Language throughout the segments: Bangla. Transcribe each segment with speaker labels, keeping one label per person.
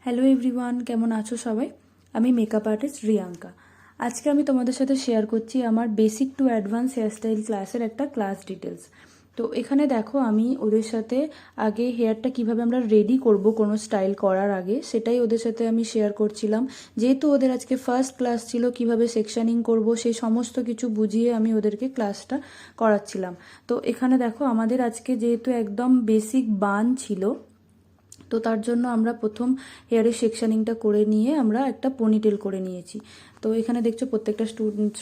Speaker 1: হ্যালো এভরিওয়ান, কেমন আছো সবাই? আমি মেকআপ আর্টিস্ট রিয়াঙ্কা। আজকে আমি তোমাদের সাথে শেয়ার করছি আমার বেসিক টু অ্যাডভান্স হেয়ারস্টাইল ক্লাসের একটা ক্লাস ডিটেলস। তো এখানে দেখো আমি ওদের সাথে আগে হেয়ারটা কিভাবে আমরা রেডি করব কোনো স্টাইল করার আগে সেটাই ওদের সাথে আমি শেয়ার করছিলাম। যেহেতু ওদের আজকে ফার্স্ট ক্লাস ছিল, কিভাবে সেকশনিং করব সেই সমস্ত কিছু বুঝিয়ে আমি ওদেরকে ক্লাসটা করাচ্ছিলাম। তো এখানে দেখো আমাদের আজকে যেহেতু একদম বেসিক বান ছিল, তো তার জন্য আমরা প্রথম হেয়ারের সেকশনিংটা করে নিয়ে আমরা একটা পনিটেল করে নিয়েছি। তো এখানে দেখছো প্রত্যেকটা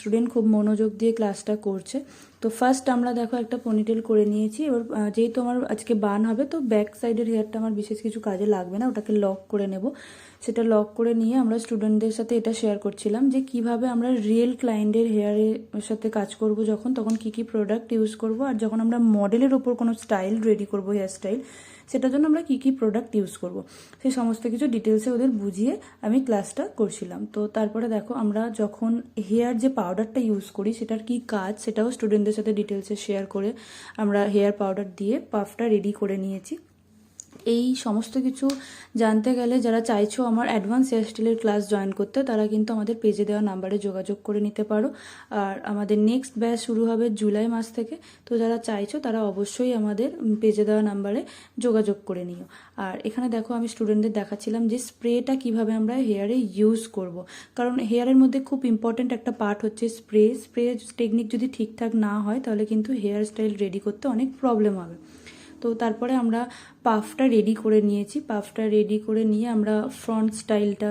Speaker 1: স্টুডেন্ট খুব মনোযোগ দিয়ে ক্লাসটা করছে। তো ফার্স্ট আমরা দেখো একটা পনিটেল করে নিয়েছি। এবার যেহেতু আমার আজকে বান হবে, তো ব্যাক সাইডের হেয়ারটা আমার বিশেষ কিছু কাজে লাগবে না, ওটাকে লক করে নেব। সেটা লক করে নিয়ে আমরা স্টুডেন্টদের সাথে এটা শেয়ার করছিলাম যে কিভাবে আমরা রিয়েল ক্লায়েন্টের হেয়ারের সাথে কাজ করব, তখন কি কি প্রোডাক্ট ইউজ করব, আর যখন আমরা মডেলের ওপর কোনো স্টাইল রেডি করব, হেয়ার স্টাইল, সেটার জন্য আমরা কি কি প্রোডাক্ট ইউজ করব, সেই সমস্ত কিছু ডিটেলসে ওদের বুঝিয়ে আমি ক্লাসটা করছিলাম। তো তারপরে দেখো আমরা যখন হেয়ার যে পাউডারটা ইউজ করি সেটার কি কাজ সেটাও স্টুডেন্টদের সাথে ডিটেলসে শেয়ার করে আমরা হেয়ার পাউডার দিয়ে পাফটা রেডি করে নিয়েছি। এই সমস্ত কিছু জানতে গেলে যারা চাইছো আমার অ্যাডভান্স হেয়ার স্টাইলের ক্লাস জয়েন করতে, তারা কিন্তু আমাদের পেজে দেওয়া নাম্বারে যোগাযোগ করে নিতে পারো। আর আমাদের নেক্সট ব্যাচ শুরু হবে জুলাই মাস থেকে। তো যারা চাইছো তারা অবশ্যই আমাদের পেজে দেওয়া নাম্বারে যোগাযোগ করে নিও। আর এখানে দেখো আমি স্টুডেন্টদের দেখাচ্ছিলাম যে স্প্রেটা কিভাবে আমরা হেয়ারে ইউজ করব, কারণ হেয়ারের মধ্যে খুব ইম্পর্ট্যান্ট একটা পার্ট হচ্ছে স্প্রে টেকনিক যদি ঠিকঠাক না হয় তাহলে কিন্তু হেয়ার স্টাইল রেডি করতে অনেক প্রবলেম হবে। তো তারপরে আমরা পাফটা রেডি করে নিয়েছি। পাফটা রেডি করে নিয়ে আমরা ফ্রন্ট স্টাইলটা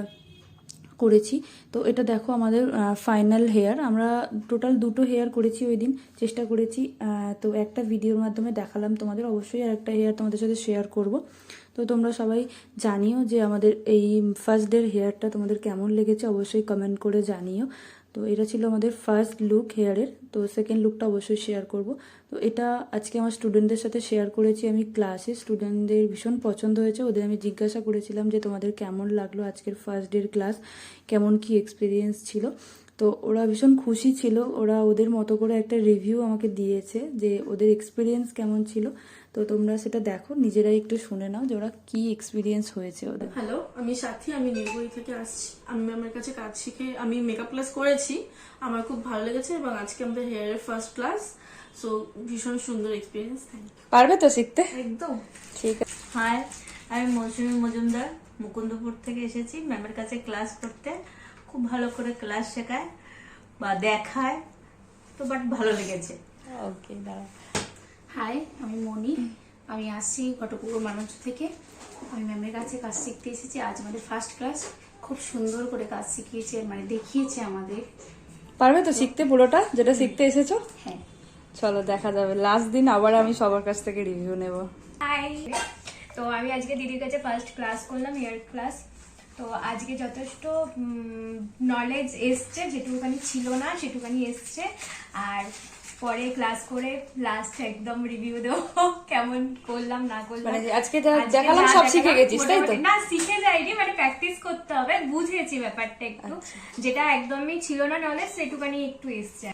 Speaker 1: করেছি। তো এটা দেখো আমাদের ফাইনাল হেয়ার। আমরা টোটাল 2টো হেয়ার করেছি ওই দিন, চেষ্টা করেছি। তো একটা ভিডিওর মাধ্যমে দেখালাম তোমাদের, অবশ্যই আর একটা হেয়ার তোমাদের সাথে শেয়ার করব। তো তোমরা সবাই জানিও যে আমাদের এই ফার্স্ট ডের হেয়ারটা তোমাদের কেমন লেগেছে, অবশ্যই কমেন্ট করে জানিও। তো এটা ছিল আমাদের ফার্স্ট লুক হেয়ারের। তো সেকেন্ড লুকটা অবশ্যই শেয়ার করব। তো এটা আজকে আমার স্টুডেন্টদের সাথে শেয়ার করেছি আমি ক্লাসে। স্টুডেন্টদের ভীষণ পছন্দ হয়েছে। ওদের আমি জিজ্ঞাসা করেছিলাম যে তোমাদের কেমন লাগলো আজকের ফার্স্ট ডের ক্লাস, কেমন কি এক্সপিরিয়েন্স ছিল। তো ওরা ভীষণ খুশি ছিল। ওরা ওদের মতো করে একটা রিভিউ আমাকে দিয়েছে যে ওদের এক্সপিরিয়েন্স কেমন ছিল। তো তোমরা সেটা দেখো, নিজেরাই একটু শুনে নাও যে ওরা কি এক্সপিরিয়েন্স হয়েছে ওদের।
Speaker 2: হ্যালো, আমি সাথী, আমি নীলগড়ি থেকে আসছি। আমি ম্যামের কাছে কাজ শিখে আমি মেকআপ ক্লাস করেছি, আমার খুব ভালো লেগেছে এবং আজকে আমাদের হেয়ারের ফার্স্ট ক্লাস। সো ভীষণ সুন্দর এক্সপিরিয়েন্স। Thank you.
Speaker 1: পারবে তো শিখতে?
Speaker 2: একদম
Speaker 1: ঠিক আছে।
Speaker 3: হাই, আমি মৌসুমী মজুমদার মুকুন্দপুর থেকে এসেছি ম্যামের কাছে ক্লাস করতে। খুব ভালো করে ক্লাস শেখায় বা দেখায়, তো বাট ভালো লেগেছে।
Speaker 1: ওকে, দাঁড়া।
Speaker 4: হাই, আমি মনি। আমি আসছি ঘটপুকুর মানুষ থেকে। আমি ম্যামের কাছে কাজ শিখতে এসেছি। আজ আমাদের ফার্স্ট ক্লাস। খুব সুন্দর করে কাজ শিখিয়েছে, মানে দেখিয়েছে আমাদের।
Speaker 1: পারবে তো শিখতে পুরোটা যেটা শিখতে এসেছো?
Speaker 4: হ্যাঁ।
Speaker 1: চলো দেখা যাবে। লাস্ট দিন আবার আমি সবার কাছ থেকে রিভিউ নেব।
Speaker 5: হাই, তো আমি আজকে দিদির কাছে ফার্স্ট ক্লাস করলাম, হেয়ার ক্লাস। তো আজকে যথেষ্ট নলেজ এসছে, যেটুকুখানি ছিল না সেটুকুখানি এসছে। আর পরে ক্লাস করে লাস্ট একদম রিভিউ দেবো কেমন করলাম না করলাম।
Speaker 1: মানে আজকে যা দেখালাম সব শিখে গেছিস তাই তো?
Speaker 5: না, শিখে যাইনি, মানে প্র্যাকটিস করতে হবে। বুঝেছি ব্যাপারটা একটু, যেটা একদমই ছিল না নলেজ সেটুকুখানি একটু এসছে।